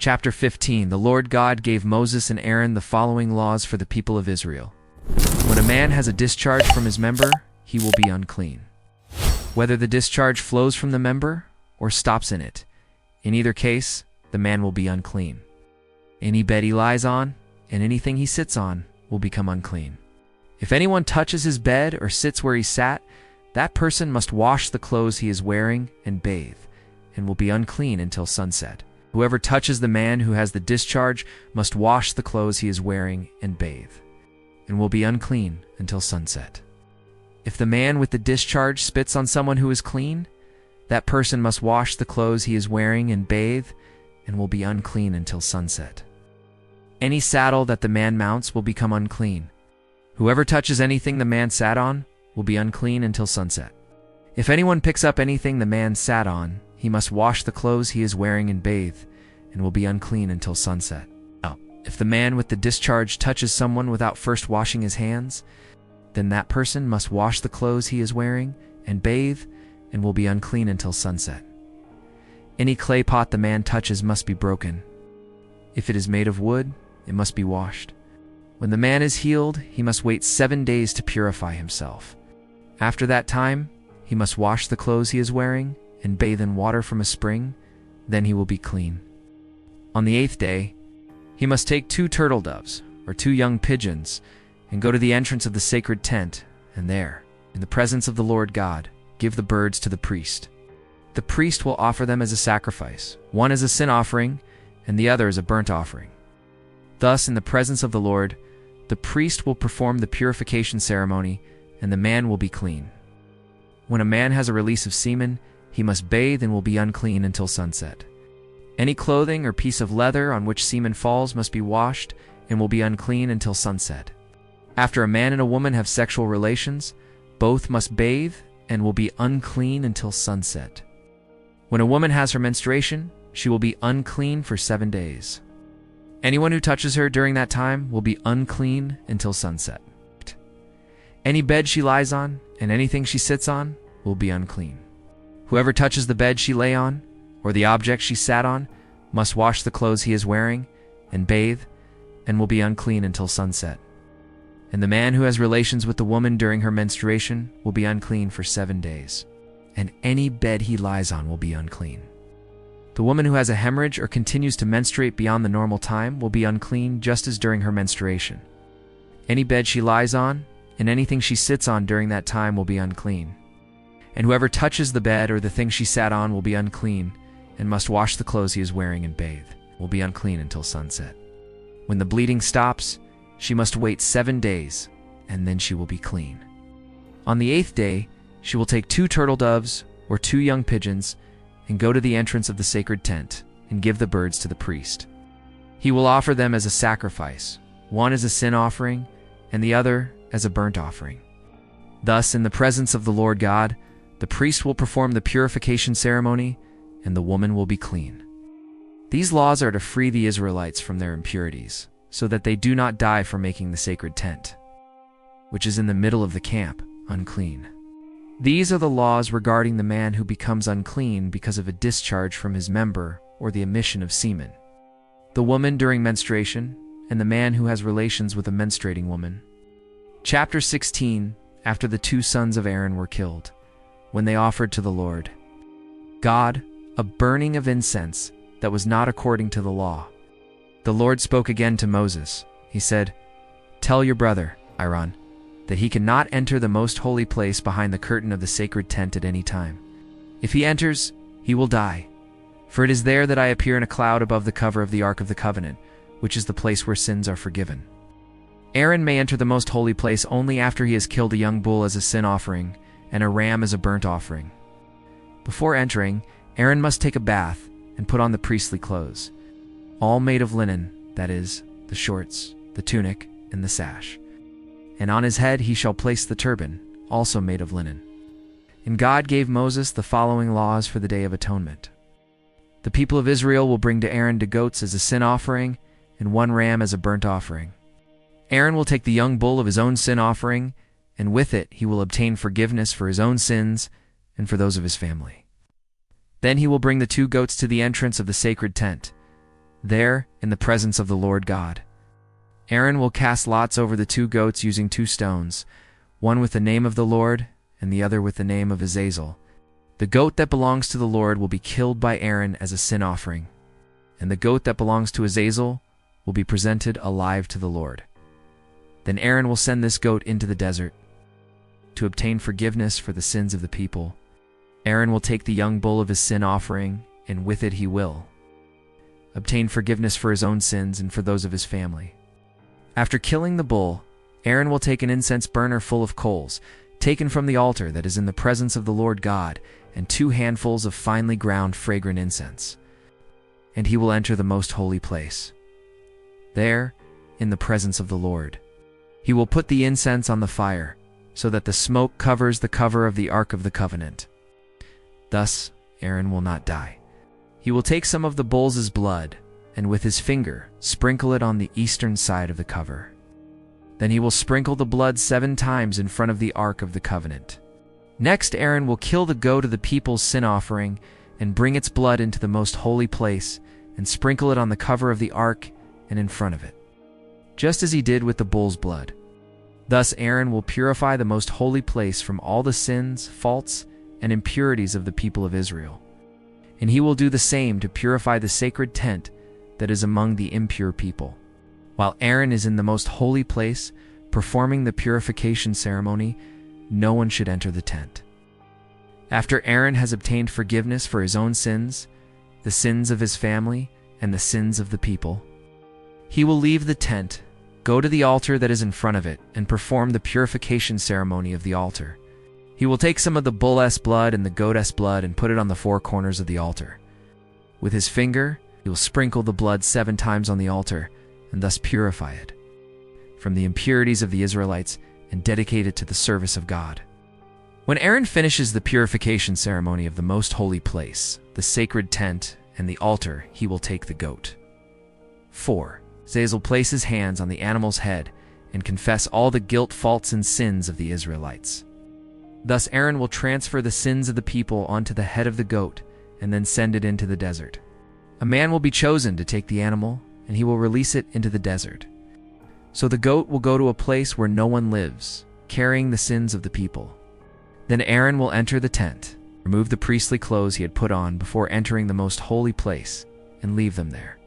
Chapter 15. The Lord God gave Moses and Aaron the following laws for the people of Israel. When a man has a discharge from his member, he will be unclean. Whether the discharge flows from the member or stops in it, in either case, the man will be unclean. Any bed he lies on and anything he sits on will become unclean. If anyone touches his bed or sits where he sat, that person must wash the clothes he is wearing and bathe, and will be unclean until sunset. Whoever touches the man who has the discharge must wash the clothes he is wearing and bathe, and will be unclean until sunset. If the man with the discharge spits on someone who is clean, that person must wash the clothes he is wearing and bathe, and will be unclean until sunset. Any saddle that the man mounts will become unclean. Whoever touches anything the man sat on will be unclean until sunset. If anyone picks up anything the man sat on, he must wash the clothes he is wearing and bathe, and will be unclean until sunset. If the man with the discharge touches someone without first washing his hands, then that person must wash the clothes he is wearing and bathe, and will be unclean until sunset. Any clay pot the man touches must be broken. If it is made of wood, it must be washed. When the man is healed, he must wait 7 days to purify himself. After that time, he must wash the clothes he is wearing and bathe in water from a spring, then he will be clean. On the 8th day, he must take 2 turtle doves or 2 young pigeons and go to the entrance of the sacred tent, and there, in the presence of the Lord God, give the birds to the priest. The priest will offer them as a sacrifice, one as a sin offering and the other as a burnt offering. Thus, in the presence of the Lord, the priest will perform the purification ceremony, and the man will be clean. When a man has a release of semen, he must bathe and will be unclean until sunset. Any clothing or piece of leather on which semen falls must be washed and will be unclean until sunset. After a man and a woman have sexual relations, both must bathe and will be unclean until sunset. When a woman has her menstruation, she will be unclean for 7 days. Anyone who touches her during that time will be unclean until sunset. Any bed she lies on and anything she sits on will be unclean. Whoever touches the bed she lay on, or the object she sat on, must wash the clothes he is wearing and bathe, and will be unclean until sunset. And the man who has relations with the woman during her menstruation will be unclean for 7 days, and any bed he lies on will be unclean. The woman who has a hemorrhage or continues to menstruate beyond the normal time will be unclean just as during her menstruation. Any bed she lies on and anything she sits on during that time will be unclean. And whoever touches the bed or the thing she sat on will be unclean, and must wash the clothes he is wearing and bathe, will be unclean until sunset. When the bleeding stops, she must wait 7 days, and then she will be clean. On the 8th day, she will take 2 turtle doves or 2 young pigeons, and go to the entrance of the sacred tent, and give the birds to the priest. He will offer them as a sacrifice, one as a sin offering, and the other as a burnt offering. Thus, in the presence of the Lord God, the priest will perform the purification ceremony, and the woman will be clean. These laws are to free the Israelites from their impurities, so that they do not die for making the sacred tent, which is in the middle of the camp, unclean. These are the laws regarding the man who becomes unclean because of a discharge from his member or the emission of semen, the woman during menstruation, and the man who has relations with a menstruating woman. Chapter 16. After the 2 sons of Aaron were killed, when they offered to the Lord God a burning of incense that was not according to the law, the Lord spoke again to Moses. He said, "Tell your brother, Aaron, that he cannot enter the most holy place behind the curtain of the sacred tent at any time. If he enters, he will die. For it is there that I appear in a cloud above the cover of the Ark of the Covenant, which is the place where sins are forgiven. Aaron may enter the most holy place only after he has killed a young bull as a sin offering and a ram as a burnt offering. Before entering, Aaron must take a bath and put on the priestly clothes, all made of linen, that is, the shorts, the tunic, and the sash. And on his head he shall place the turban, also made of linen." And God gave Moses the following laws for the Day of Atonement. The people of Israel will bring to Aaron 2 goats as a sin offering and 1 ram as a burnt offering. Aaron will take the young bull of his own sin offering, and with it he will obtain forgiveness for his own sins and for those of his family. Then he will bring the 2 goats to the entrance of the sacred tent. there in the presence of the Lord God. Aaron will cast lots over the 2 goats using 2 stones, one with the name of the Lord and the other with the name of Azazel. The goat that belongs to the Lord will be killed by Aaron as a sin offering, and the goat that belongs to Azazel will be presented alive to the Lord. Then Aaron will send this goat into the desert to obtain forgiveness for the sins of the people. Aaron will take the young bull of his sin offering, and with it he will obtain forgiveness for his own sins and for those of his family. After killing the bull, Aaron will take an incense burner full of coals, taken from the altar that is in the presence of the Lord God, and 2 handfuls of finely ground fragrant incense. And he will enter the most holy place. There, in the presence of the Lord, he will put the incense on the fire, so that the smoke covers the cover of the Ark of the Covenant. Thus, Aaron will not die. He will take some of the bull's blood, and with his finger sprinkle it on the eastern side of the cover. Then he will sprinkle the blood 7 times in front of the Ark of the Covenant. Next, Aaron will kill the goat of the people's sin offering and bring its blood into the most holy place and sprinkle it on the cover of the Ark and in front of it, just as he did with the bull's blood. Thus Aaron will purify the most holy place from all the sins, faults, and impurities of the people of Israel. And he will do the same to purify the sacred tent that is among the impure people. While Aaron is in the most holy place, performing the purification ceremony, no one should enter the tent. After Aaron has obtained forgiveness for his own sins, the sins of his family, and the sins of the people, he will leave the tent, go to the altar that is in front of it, and perform the purification ceremony of the altar. He will take some of the bull's blood and the goat's blood and put it on the 4 corners of the altar. With his finger, he will sprinkle the blood 7 times on the altar, and thus purify it from the impurities of the Israelites and dedicate it to the service of God. When Aaron finishes the purification ceremony of the most holy place, the sacred tent, and the altar, he will take the goat. 4. Azazel place his hands on the animal's head and confess all the guilt, faults, and sins of the Israelites. Thus Aaron will transfer the sins of the people onto the head of the goat and then send it into the desert. A man will be chosen to take the animal, and he will release it into the desert. So the goat will go to a place where no one lives, carrying the sins of the people. Then Aaron will enter the tent, remove the priestly clothes he had put on before entering the most holy place, and leave them there.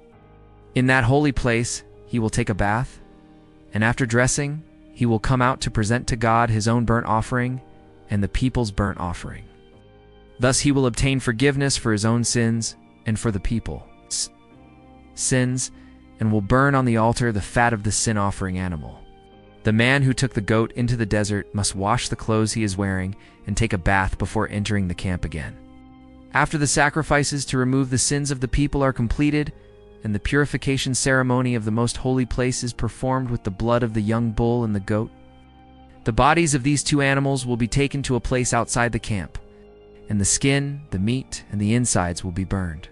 In that holy place, he will take a bath, and after dressing, he will come out to present to God his own burnt offering and the people's burnt offering. Thus he will obtain forgiveness for his own sins and for the people's sins, and will burn on the altar the fat of the sin offering animal. The man who took the goat into the desert must wash the clothes he is wearing and take a bath before entering the camp again. After the sacrifices to remove the sins of the people are completed, and the purification ceremony of the most holy place is performed with the blood of the young bull and the goat, the bodies of these 2 animals will be taken to a place outside the camp, and the skin, the meat, and the insides will be burned.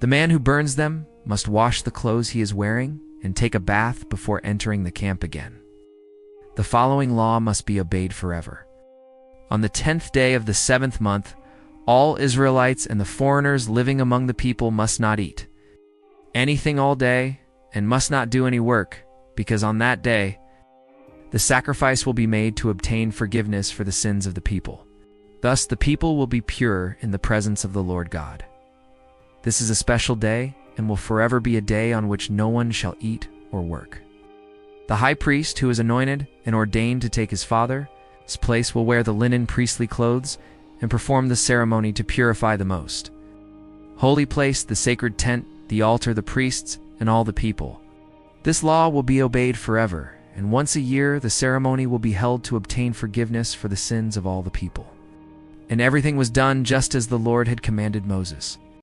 The man who burns them must wash the clothes he is wearing and take a bath before entering the camp again. The following law must be obeyed forever. On the 10th day of the 7th month, all Israelites and the foreigners living among the people must not eat anything all day and must not do any work, because on that day the sacrifice will be made to obtain forgiveness for the sins of the people. Thus the people will be pure in the presence of the Lord God. This is a special day and will forever be a day on which no one shall eat or work. The high priest, who is anointed and ordained to take his father's place, will wear the linen priestly clothes and perform the ceremony to purify the most holy place, the sacred tent, the altar, the priests, and all the people. This law will be obeyed forever, and once a year the ceremony will be held to obtain forgiveness for the sins of all the people. And everything was done just as the Lord had commanded Moses.